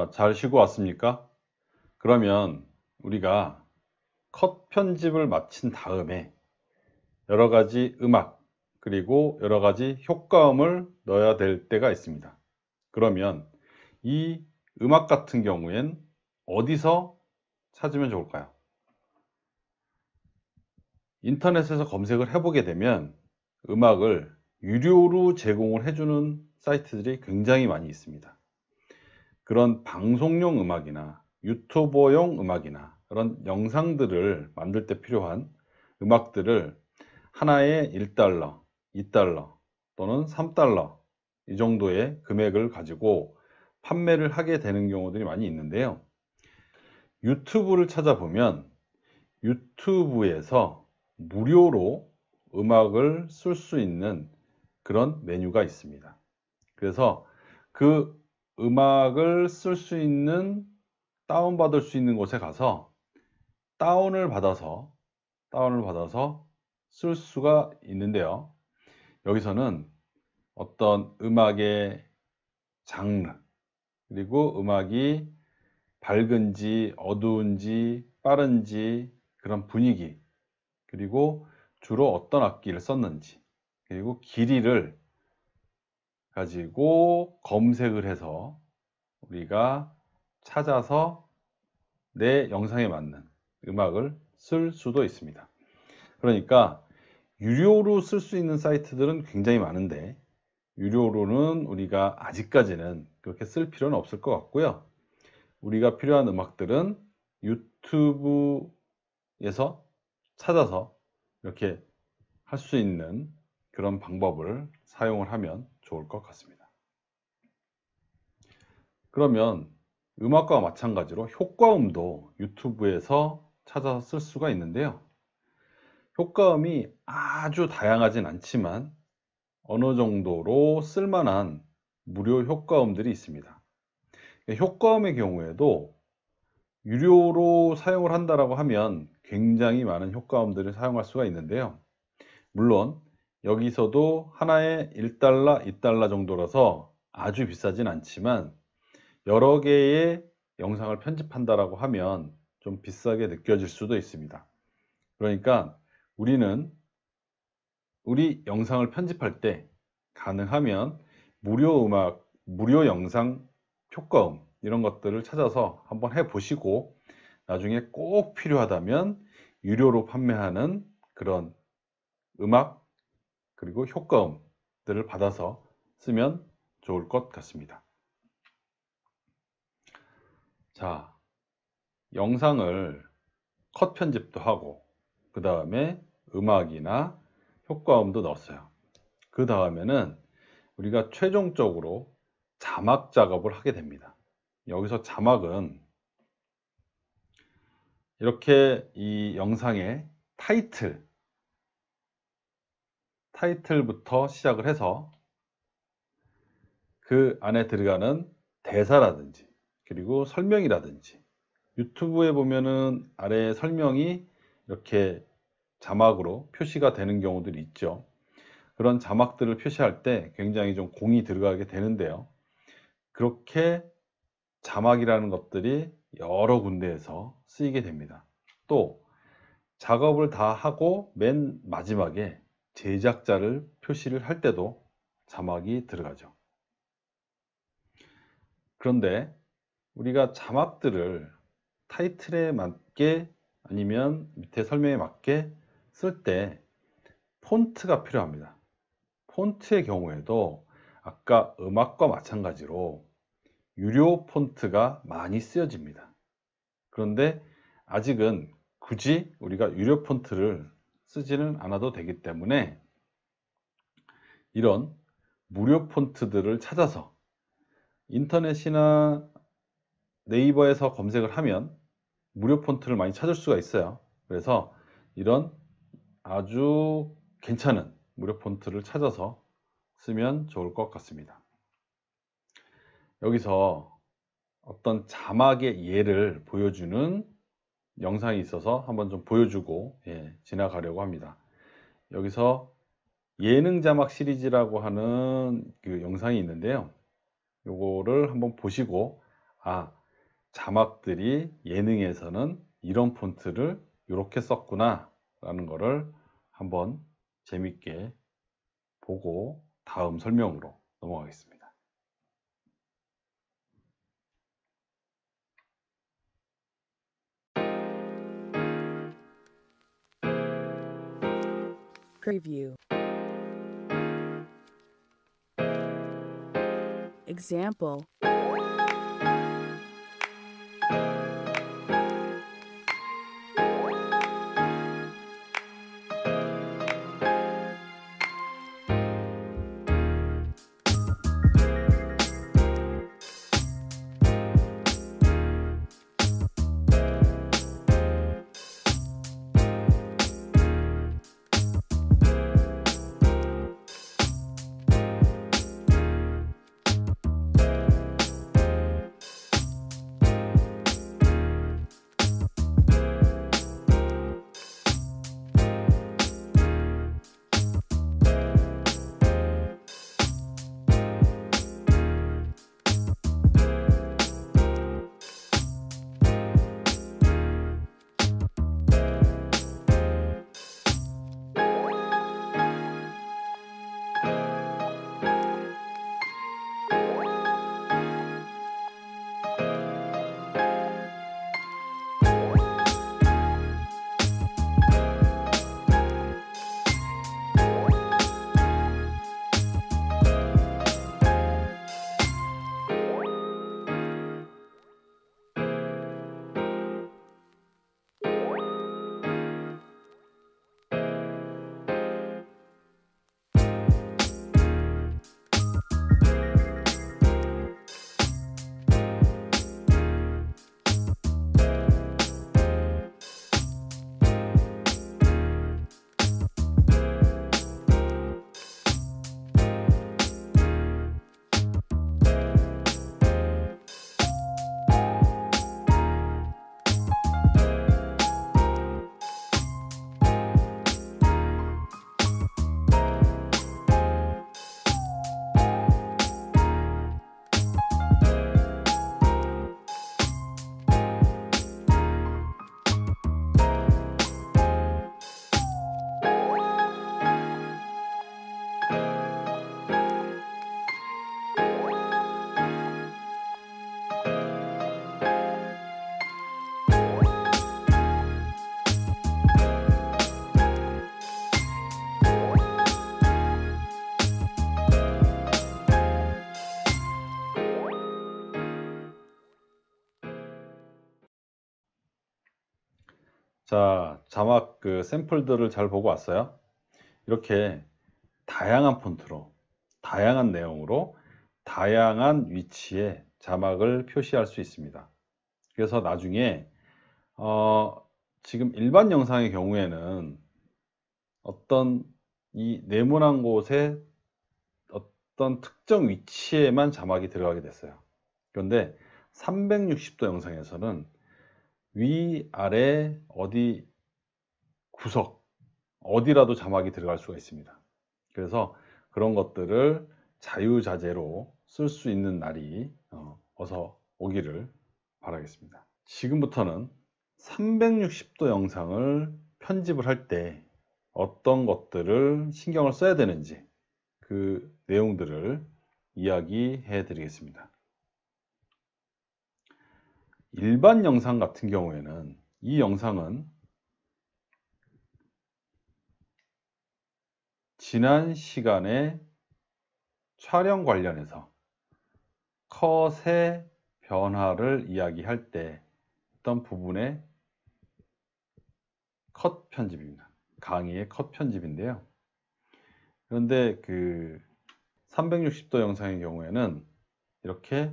자, 잘 쉬고 왔습니까? 그러면 우리가 컷 편집을 마친 다음에 여러 가지 음악 그리고 여러 가지 효과음을 넣어야 될 때가 있습니다. 그러면 이 음악 같은 경우엔 어디서 찾으면 좋을까요? 인터넷에서 검색을 해보게 되면 음악을 유료로 제공을 해주는 사이트들이 굉장히 많이 있습니다. 그런 방송용 음악이나 유튜버용 음악이나 그런 영상들을 만들 때 필요한 음악들을 하나에 1달러, 2달러 또는 3달러 이 정도의 금액을 가지고 판매를 하게 되는 경우들이 많이 있는데요. 유튜브를 찾아보면 유튜브에서 무료로 음악을 쓸 수 있는 그런 메뉴가 있습니다. 그래서 그 음악을 쓸 수 있는 다운받을 수 있는 곳에 가서 다운을 받아서 쓸 수가 있는데요. 여기서는 어떤 음악의 장르 그리고 음악이 밝은지 어두운지 빠른지 그런 분위기 그리고 주로 어떤 악기를 썼는지 그리고 길이를 가지고 검색을 해서 우리가 찾아서 내 영상에 맞는 음악을 쓸 수도 있습니다. 그러니까 유료로 쓸 수 있는 사이트들은 굉장히 많은데 유료로는 우리가 아직까지는 그렇게 쓸 필요는 없을 것 같고요. 우리가 필요한 음악들은 유튜브에서 찾아서 이렇게 할 수 있는 그런 방법을 사용을 하면 좋을 것 같습니다. 그러면 음악과 마찬가지로 효과음도 유튜브에서 찾아서 쓸 수가 있는데요. 효과음이 아주 다양하진 않지만 어느 정도로 쓸만한 무료 효과음들이 있습니다. 효과음의 경우에도 유료로 사용을 한다라고 하면 굉장히 많은 효과음들을 사용할 수가 있는데요. 물론 여기서도 하나에 1달러, 2달러 정도라서 아주 비싸진 않지만 여러 개의 영상을 편집한다라고 하면 좀 비싸게 느껴질 수도 있습니다. 그러니까 우리는 우리 영상을 편집할 때 가능하면 무료 음악, 무료 영상 효과음 이런 것들을 찾아서 한번 해 보시고 나중에 꼭 필요하다면 유료로 판매하는 그런 음악 그리고 효과음들을 받아서 쓰면 좋을 것 같습니다. 자, 영상을 컷 편집도 하고 그 다음에 음악이나 효과음도 넣었어요. 그 다음에는 우리가 최종적으로 자막 작업을 하게 됩니다. 여기서 자막은 이렇게 이 영상의 타이틀부터 시작을 해서 그 안에 들어가는 대사라든지 그리고 설명이라든지 유튜브에 보면은 아래에 설명이 이렇게 자막으로 표시가 되는 경우들이 있죠. 그런 자막들을 표시할 때 굉장히 좀 공이 들어가게 되는데요. 그렇게 자막이라는 것들이 여러 군데에서 쓰이게 됩니다. 또 작업을 다 하고 맨 마지막에 제작자를 표시를 할 때도 자막이 들어가죠. 그런데 우리가 자막들을 타이틀에 맞게 아니면 밑에 설명에 맞게 쓸 때 폰트가 필요합니다. 폰트의 경우에도 아까 음악과 마찬가지로 유료 폰트가 많이 쓰여집니다. 그런데 아직은 굳이 우리가 유료 폰트를 쓰지는 않아도 되기 때문에 이런 무료 폰트들을 찾아서 인터넷이나 네이버에서 검색을 하면 무료 폰트를 많이 찾을 수가 있어요. 그래서 이런 아주 괜찮은 무료 폰트를 찾아서 쓰면 좋을 것 같습니다. 여기서 어떤 자막의 예를 보여주는 영상이 있어서 한번 좀 보여주고 지나가려고 합니다. 여기서 예능 자막 시리즈라고 하는 그 영상이 있는데요. 요거를 한번 보시고 아, 자막들이 예능에서는 이런 폰트를 이렇게 썼구나 라는 거를 한번 재밌게 보고 다음 설명으로 넘어가겠습니다. Preview. Example. 자, 자막 샘플들을 잘 보고 왔어요. 이렇게 다양한 폰트로, 다양한 내용으로, 다양한 위치에 자막을 표시할 수 있습니다. 그래서 나중에 지금 일반 영상의 경우에는 어떤 이 네모난 곳에 어떤 특정 위치에만 자막이 들어가게 됐어요. 그런데 360도 영상에서는 위, 아래, 어디 구석 어디라도 자막이 들어갈 수가 있습니다. 그래서 그런 것들을 자유자재로 쓸 수 있는 날이 어서 오기를 바라겠습니다. 지금부터는 360도 영상을 편집을 할 때 어떤 것들을 신경을 써야 되는지 그 내용들을 이야기해 드리겠습니다. 일반 영상 같은 경우에는 이 영상은 지난 시간에 촬영 관련해서 컷의 변화를 이야기할 때 어떤 부분의 컷 편집입니다. 강의의 컷 편집인데요. 그런데 360도 영상의 경우에는 이렇게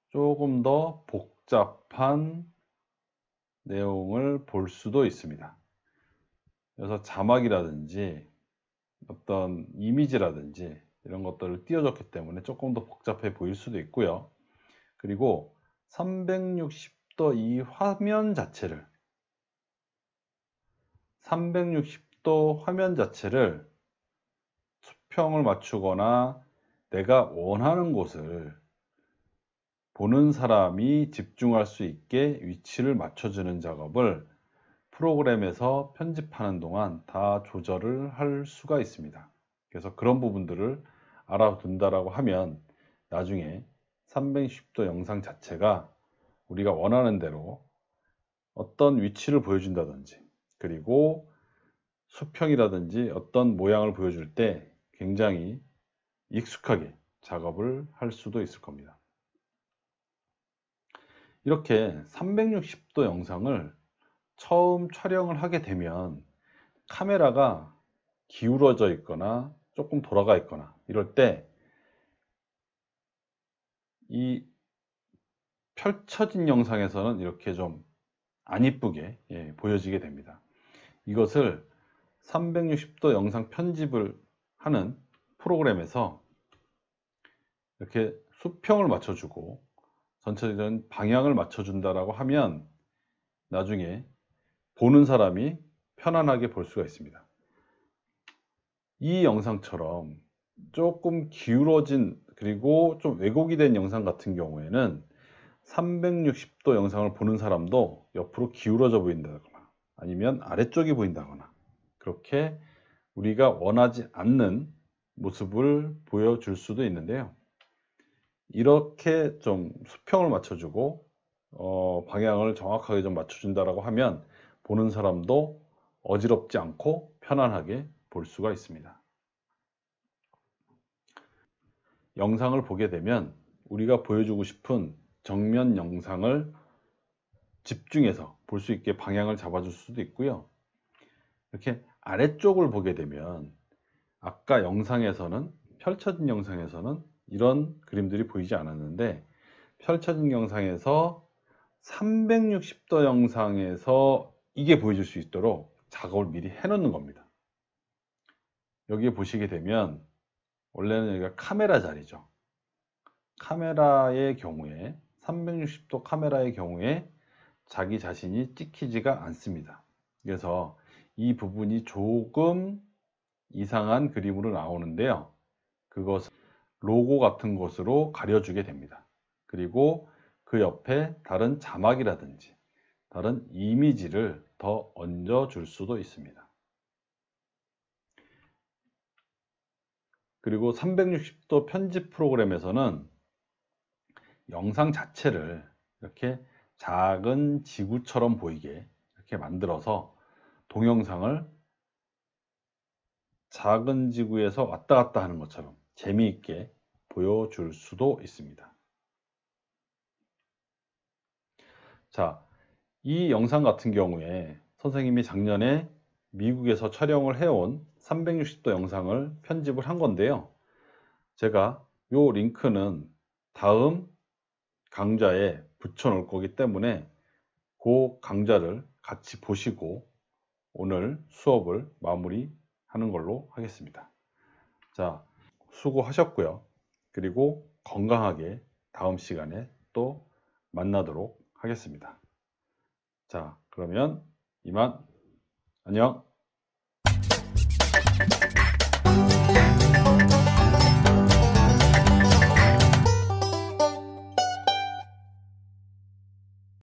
조금 더 복잡한 내용을 볼 수도 있습니다. 그래서 자막이라든지 어떤 이미지라든지 이런 것들을 띄워줬기 때문에 조금 더 복잡해 보일 수도 있고요. 그리고 360도 이 화면 자체를 360도 화면 자체를 수평을 맞추거나 내가 원하는 곳을 보는 사람이 집중할 수 있게 위치를 맞춰주는 작업을 프로그램에서 편집하는 동안 다 조절을 할 수가 있습니다. 그래서 그런 부분들을 알아둔다라고 하면 나중에 360도 영상 자체가 우리가 원하는 대로 어떤 위치를 보여준다든지, 그리고 수평이라든지 어떤 모양을 보여줄 때 굉장히 익숙하게 작업을 할 수도 있을 겁니다. 이렇게 360도 영상을 처음 촬영을 하게 되면 카메라가 기울어져 있거나 조금 돌아가 있거나 이럴 때 이 펼쳐진 영상에서는 이렇게 좀 안 이쁘게 보여지게 됩니다. 이것을 360도 영상 편집을 하는 프로그램에서 이렇게 수평을 맞춰주고 전체적인 방향을 맞춰준다라고 하면 나중에 보는 사람이 편안하게 볼 수가 있습니다. 이 영상처럼 조금 기울어진 그리고 좀 왜곡이 된 영상 같은 경우에는 360도 영상을 보는 사람도 옆으로 기울어져 보인다거나 아니면 아래쪽이 보인다거나 그렇게 우리가 원하지 않는 모습을 보여줄 수도 있는데요. 이렇게 좀 수평을 맞춰주고 방향을 정확하게 좀 맞춰준다라고 하면 보는 사람도 어지럽지 않고 편안하게 볼 수가 있습니다. 영상을 보게 되면 우리가 보여주고 싶은 정면 영상을 집중해서 볼 수 있게 방향을 잡아줄 수도 있고요. 이렇게 아래쪽을 보게 되면 아까 영상에서는 펼쳐진 영상에서는 이런 그림들이 보이지 않았는데 펼쳐진 영상에서 360도 영상에서 이게 보여줄 수 있도록 작업을 미리 해 놓는 겁니다. 여기에 보시게 되면 원래는 여기가 카메라 자리죠. 카메라의 경우에 360도 카메라의 경우에 자기 자신이 찍히지가 않습니다. 그래서 이 부분이 조금 이상한 그림으로 나오는데요. 그것은 로고 같은 것으로 가려주게 됩니다. 그리고 그 옆에 다른 자막이라든지 다른 이미지를 더 얹어 줄 수도 있습니다. 그리고 360도 편집 프로그램에서는 영상 자체를 이렇게 작은 지구처럼 보이게 이렇게 만들어서 동영상을 작은 지구에서 왔다 갔다 하는 것처럼 재미있게 보여줄 수도 있습니다. 자, 이 영상 같은 경우에 선생님이 작년에 미국에서 촬영을 해온 360도 영상을 편집을 한 건데요. 제가 요 링크는 다음 강좌에 붙여 놓을 거기 때문에 그 강좌를 같이 보시고 오늘 수업을 마무리하는 걸로 하겠습니다. 자, 수고하셨고요. 그리고 건강하게 다음 시간에 또 만나도록 하겠습니다. 자, 그러면 이만 안녕.